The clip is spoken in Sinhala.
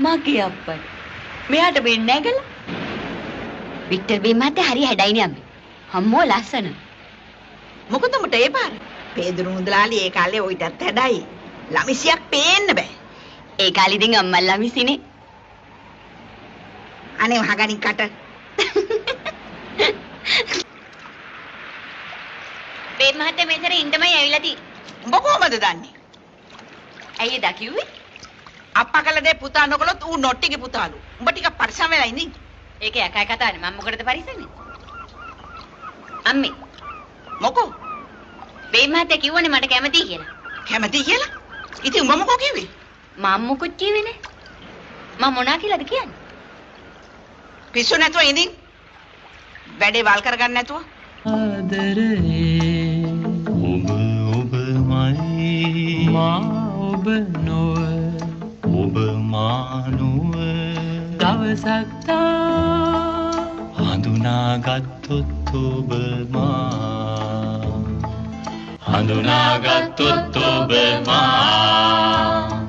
මගේ අප්පා. මෙයාට වෙන්නේ නැගලා. වික්ටර් බේමාත් හරි හැඩයිනේ අම්මේ. අම්මෝ ලස්සන. මොකද උඹට ඒ පාර? පේදුරු මුදලාලි ඒ කාලේ ඔයිටත් හැඩයි. ළමිසියක් පේන්න බෑ. ඒ කාලේ ඉතින් අම්මා ළමිසිනේ. අනේ වහගනින් කට. බේමාත් මෙතන ඉඳමයි ඇවිල්ලා තියෙන්නේ. උඹ කොහමද දන්නේ? ඇයි එදා කිව්වේ? අප්පා කළ දේ පුතා නොකළොත් ඌ නොට්ටිගේ පුතාලු. උඹ ටික පරිස්සම් වෙලා ඉඳින්. ඒක යකයි කතානේ මම මොකටද පරිස්සමෙන්නේ? අම්මේ මොකෝ? බේමාත් කිව්වනේ මට කැමතියි කියලා. කැමතියි කියලා? ඉතින් උඹ මොකෝ කිව්වේ? මම මොකුත් කිව්වේ නෑ. මම මොනා කියලාද කියන්නේ? පිස්සු නැතුව ඉඳින්. වැඩේ වල් කරගන්න නැතුව. ආදරේ ඔබමයි මා ඔබ නොව ඔබ මා නොව දවසක් තා හඳුනාගත්තොත් ඔබ මා හඳුනාගත්තොත් ඔබ මා